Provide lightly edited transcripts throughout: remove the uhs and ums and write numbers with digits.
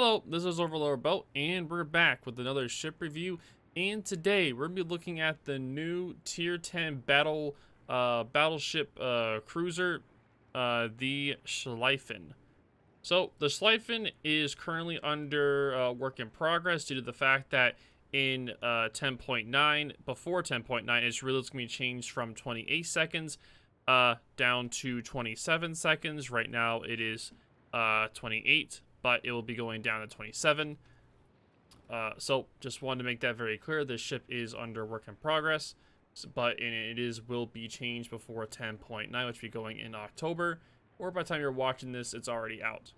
Hello, this is OverlordBou, and we're back with another ship review. And today we're gonna be looking at the new Tier 10 battleship cruiser, the Schlieffen. So the Schlieffen is currently under work in progress due to the fact that in 10.9, before 10.9, it's really going to be changed from 28 seconds down to 27 seconds. Right now it is 28, but it will be going down to 27. So just wanted to make that very clear. This ship is under work in progress, but will be changed before 10.9, which will be going in October, or by the time you're watching this, it's already out.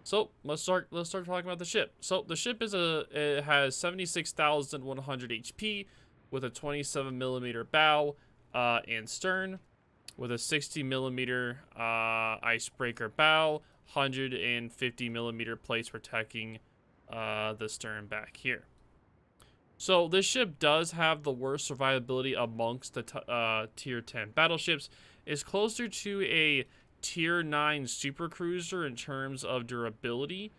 So let's start talking about the ship. So the ship it has 76,100 HP with a 27 millimeter bow and stern, with a 60 millimeter icebreaker bow, 150 millimeter plates protecting the stern back here. So this ship does have the worst survivability amongst the tier 10 battleships. It's closer to a tier 9 super cruiser in terms of durability.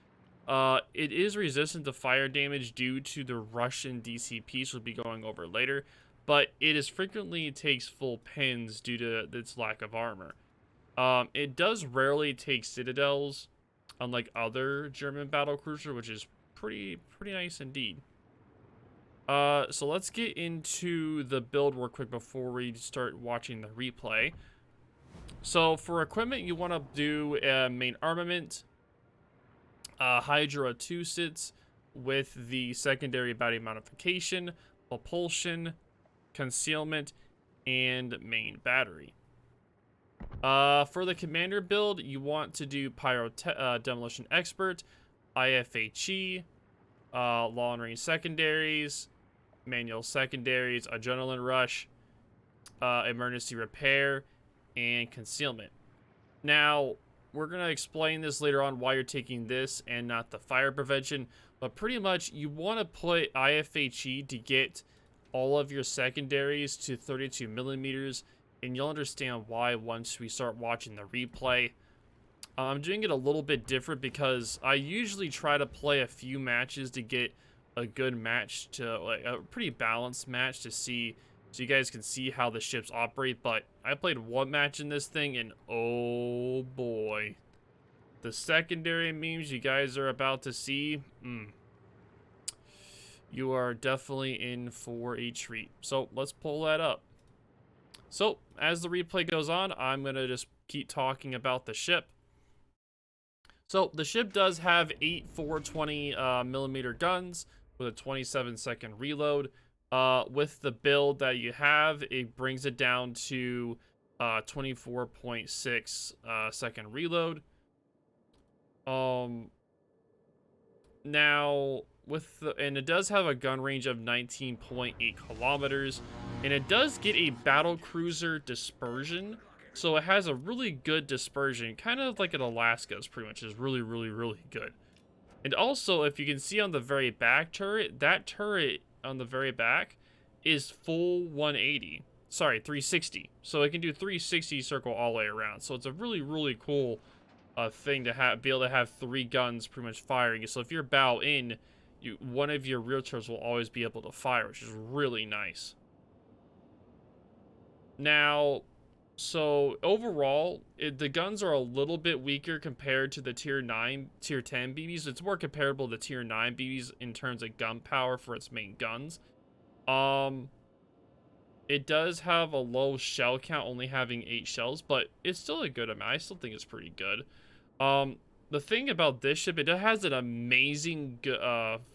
It is resistant to fire damage due to the Russian DCPs we'll be going over later, but it is frequently takes full pins due to its lack of armor. It does rarely take citadels, unlike other German battlecruiser, which is pretty nice indeed. So let's get into the build real quick before we start watching the replay. So for equipment, you want to do main armament, Hydra 2 sits with the secondary battery modification, propulsion, concealment, and main battery. For the commander build, you want to do demolition expert, IFHE, long range secondaries, manual secondaries, adrenaline rush, emergency repair, and concealment. Now, we're going to explain this later on why you're taking this and not the fire prevention, but pretty much you want to play IFHE to get all of your secondaries to 32 millimeters, and you'll understand why once we start watching the replay. I'm doing it a little bit different because I usually try to play a few matches to get a good match, to like a pretty balanced match, to see, so you guys can see how the ships operate. But I played one match in this thing, and oh boy, the secondary memes you guys are about to see, you are definitely in for a treat. So let's pull that up. So as the replay goes on, I'm gonna just keep talking about the ship. So the ship does have 8 420 millimeter guns with a 27-second reload. With the build that you have, it brings it down to 24.6 second reload. Now and it does have a gun range of 19.8 kilometers, and it does get a battle cruiser dispersion. So it has a really good dispersion, kind of like an Alaska's, pretty much. Is really good. And also, if you can see on the very back turret, that turret on the very back is full 180. Sorry, 360. So it can do 360 circle all the way around. So it's a really cool thing to be able to have 3 guns pretty much firing. So if you're bow in, one of your rear turrets will always be able to fire, which is really nice. Now, so overall, the guns are a little bit weaker compared to the tier 10 BBs. It's more comparable to tier 9 BBs in terms of gun power for its main guns. It does have a low shell count, only having 8 shells, but it's still a good amount. I still think it's pretty good. The thing about this ship, it has an amazing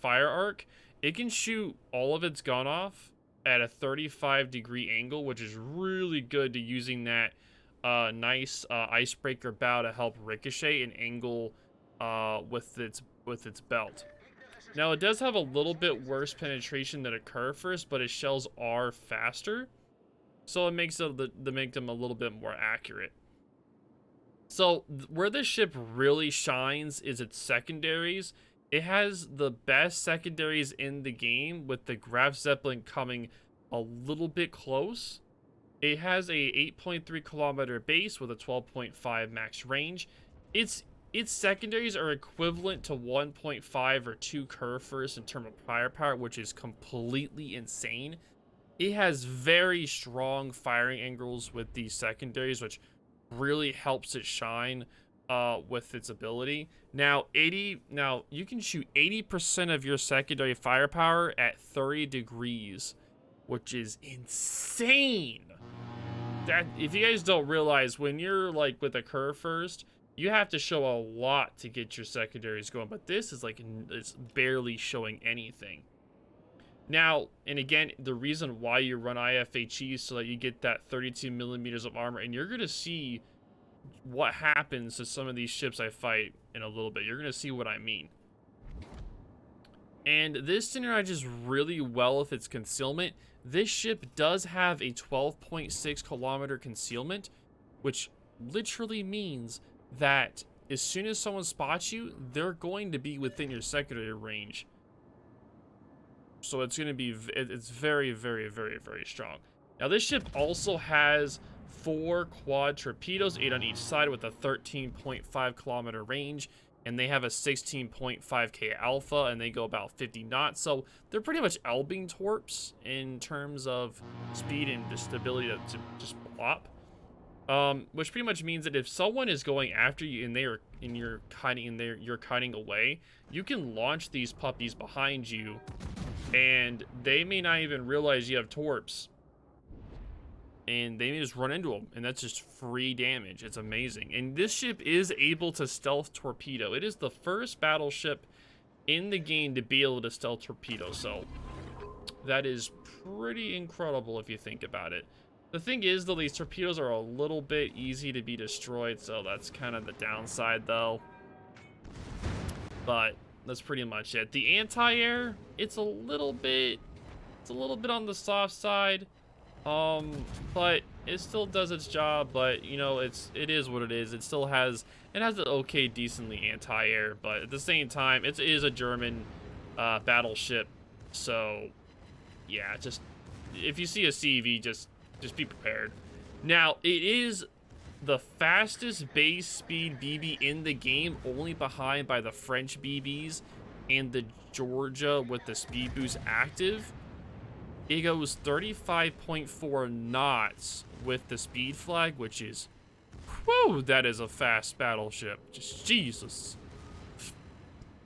fire arc. It can shoot all of its gun off at a 35-degree angle, which is really good to using that nice icebreaker bow to help ricochet and angle with its belt. Now, it does have a little bit worse penetration than a curve first, but its shells are faster, so it makes them a little bit more accurate. So where this ship really shines is its secondaries. It has the best secondaries in the game, with the Graf Zeppelin coming a little bit close. It has a 8.3 kilometer base with a 12.5 max range. It's its secondaries are equivalent to 1.5 or 2 curve first in terms of firepower, which is completely insane. It has very strong firing angles with these secondaries, which really helps it shine with its ability. Now, you can shoot 80% of your secondary firepower at 30 degrees, which is insane. That, if you guys don't realize, when you're like with a curve first, you have to show a lot to get your secondaries going, but this is like, it's barely showing anything. Now, and again, the reason why you run IFHE is so that you get that 32 millimeters of armor, and you're going to see what happens to some of these ships I fight in a little bit. You're going to see what I mean. And this synergizes really well with its concealment. This ship does have a 12.6 kilometer concealment, which literally means that as soon as someone spots you, they're going to be within your secondary range. So it's going to be, it's very, very, very, very strong. Now, this ship also has 4 quad torpedoes, 8 on each side, with a 13.5 kilometer range, and they have a 16.5k alpha, and they go about 50 knots. So they're pretty much Elbing torps in terms of speed and just ability to just plop. Which pretty much means that if someone is going after you and you're kiting away, you can launch these puppies behind you, and they may not even realize you have torps, and they may just run into them, and that's just free damage. It's amazing. And this ship is able to stealth torpedo. It is the first battleship in the game to be able to stealth torpedo, so that is pretty incredible if you think about it. The thing is, though, these torpedoes are a little bit easy to be destroyed, so that's kind of the downside, though. But that's pretty much it. The anti-air, it's a little bit on the soft side. But it still does its job, but you know, it is what it is. It has an okay, decently anti-air, but at the same time, it is a German battleship. So yeah, just if you see a CV, just be prepared. Now, it is the fastest base speed BB in the game, only behind by the French BBs and the Georgia with the speed boost active. It goes 35.4 knots with the speed flag, which is, whew, that is a fast battleship. Just Jesus.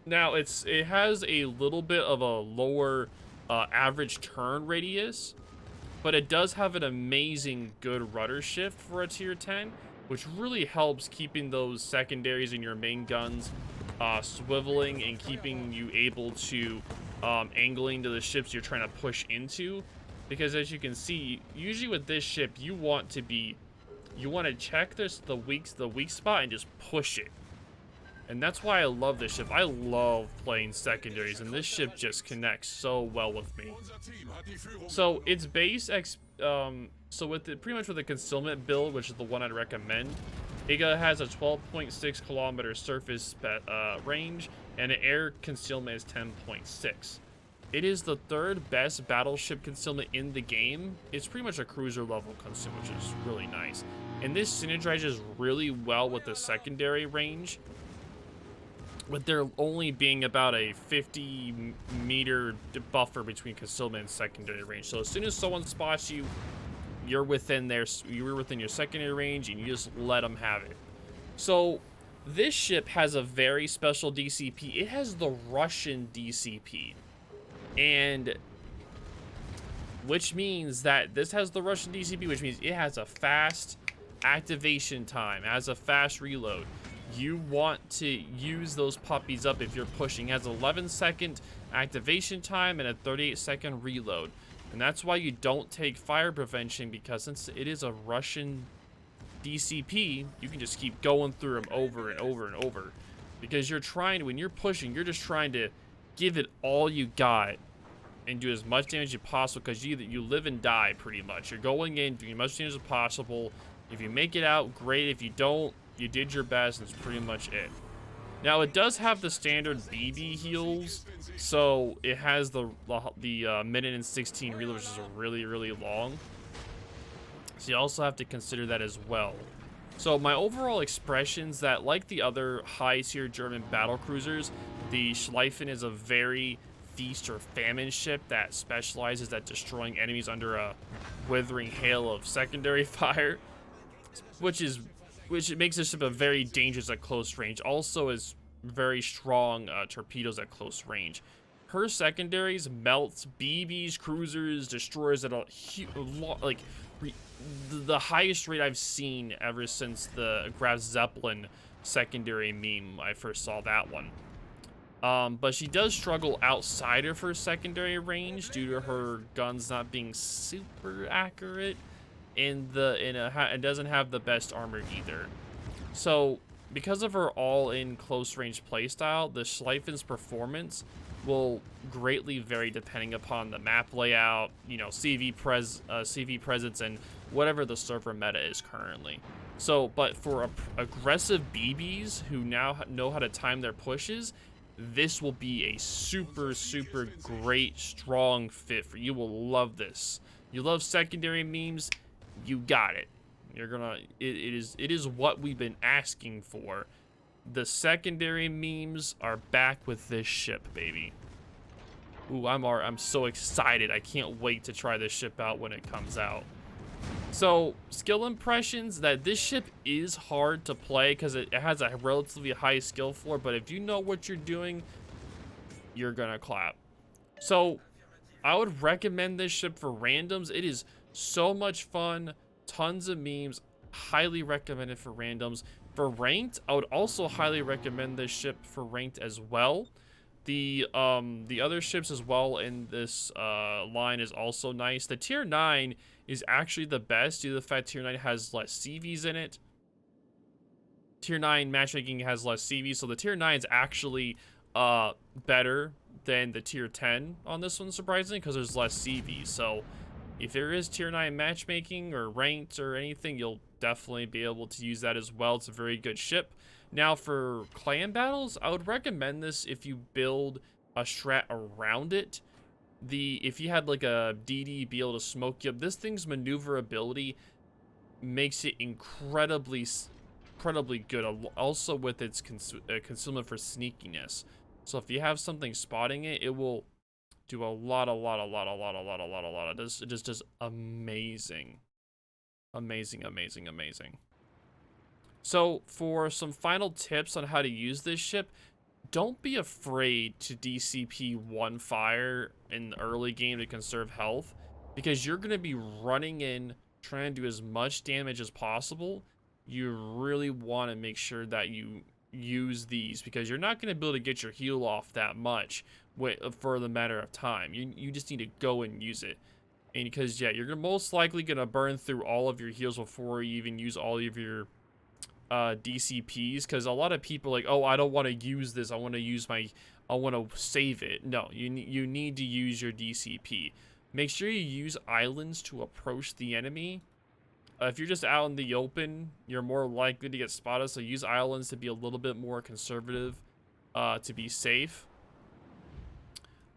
Now, it has a little bit of a lower average turn radius, but it does have an amazing good rudder shift for a tier 10, which really helps keeping those secondaries in your main guns swiveling and keeping you able to angling to the ships you're trying to push into. Because as you can see, usually with this ship, you want to check the weak spot and just push it. And that's why I love this ship. I love playing secondaries, and this ship just connects so well with me. So its base so with pretty much with the concealment build, which is the one I'd recommend, it has a 12.6 kilometer surface range, and an air concealment is 10.6. It is the 3rd best battleship concealment in the game. It's pretty much a cruiser level concealment, which is really nice. And this synergizes really well with the secondary range, with there only being about a 50-meter buffer between concealment and secondary range. So as soon as someone spots you, you're within your secondary range, and you just let them have it. So this ship has a very special DCP. It has the Russian DCP, and which means that this has the Russian DCP, which means it has a fast activation time, it has a fast reload. You want to use those puppies up if you're pushing. It has 11-second activation time and a 38-second reload. And that's why you don't take fire prevention, because since it is a Russian DCP, you can just keep going through them over and over and over. Because when you're pushing, you're just trying to give it all you got and do as much damage as possible, because you live and die pretty much. You're going in, doing as much damage as possible. If you make it out, great. If you don't, you did your best, and that's pretty much it. Now, it does have the standard BB heals, so it has the minute and 16 reload, which is really, really long. So you also have to consider that as well. So my overall expressions that, like the other high-tier German battle cruisers, the Schlieffen is a very feast or famine ship that specializes at destroying enemies under a withering hail of secondary fire, which makes this ship a very dangerous at close range. Also, is very strong torpedoes at close range. Her secondaries melts BBs, cruisers, destroyers at a like the highest rate I've seen ever since the Graf Zeppelin secondary meme. I first saw that one. But she does struggle outside of her secondary range due to her guns not being super accurate, and it doesn't have the best armor either. So because of her all-in close-range playstyle, the Schlieffen's performance will greatly vary depending upon the map layout, you know, CV presence, and whatever the server meta is currently. So, but for aggressive BBs who now know how to time their pushes, this will be a super, super great, strong fit for you. You will love this. You love secondary memes, you got it. You're gonna, it is what we've been asking for. The secondary memes are back with this ship, baby. Ooh, I'm so excited. I can't wait to try this ship out when it comes out. So, skill impressions, that this ship is hard to play because it has a relatively high skill floor, but if you know what you're doing, you're gonna clap. So, I would recommend this ship for randoms. It is so much fun, tons of memes, highly recommended for randoms. For ranked, I would also highly recommend this ship for ranked as well. The other ships as well in this line is also nice. The tier 9 is actually the best due to the fact tier 9 has less CVs in it. Tier 9 matchmaking has less CVs, so the tier 9 is actually better than the tier 10 on this one, surprisingly, because there's less CVs. So if there is tier 9 matchmaking or ranked or anything, you'll definitely be able to use that as well. It's a very good ship. Now for clan battles, I would recommend this if you build a strat around it. If you had like a DD be able to smoke you up, this thing's maneuverability makes it incredibly good. Also with its concealment for sneakiness. So if you have something spotting it, it will do a lot. It just does amazing. Amazing. So for some final tips on how to use this ship, don't be afraid to DCP one fire in the early game to conserve health, because you're going to be running in trying to do as much damage as possible. You really want to make sure that you use these, because you're not going to be able to get your heal off that much for the matter of time. You just need to go and use it. And because, yeah, you're most likely going to burn through all of your heals before you even use all of your DCPs, because a lot of people are like, oh, I don't want to use this, I want to save it. No, you need to use your DCP. Make sure you use islands to approach the enemy. If you're just out in the open, you're more likely to get spotted, so use islands to be a little bit more conservative, to be safe.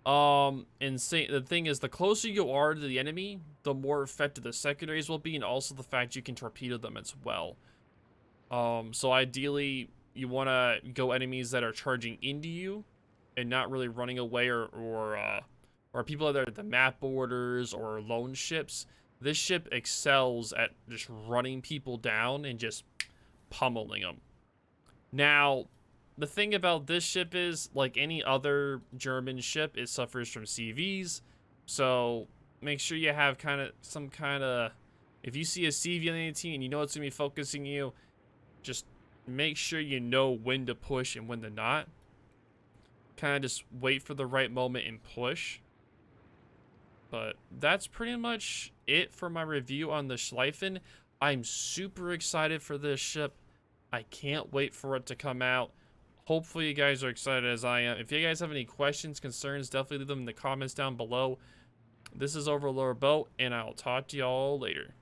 The thing is, the closer you are to the enemy, the more effective the secondaries will be, and also the fact you can torpedo them as well. So ideally, you want to go enemies that are charging into you and not really running away, or people that are the map borders or lone ships. This ship excels at just running people down and just pummeling them. Now, the thing about this ship is, like any other German ship, it suffers from CVs. So make sure you have some kind of, if you see a CV on any team and you know it's going to be focusing you, just make sure you know when to push and when to not. Kind of just wait for the right moment and push. But that's pretty much it for my review on the Schlieffen. I'm super excited for this ship. I can't wait for it to come out. Hopefully you guys are excited as I am. If you guys have any questions, concerns, definitely leave them in the comments down below. This is OverlordBou, and I'll talk to y'all later.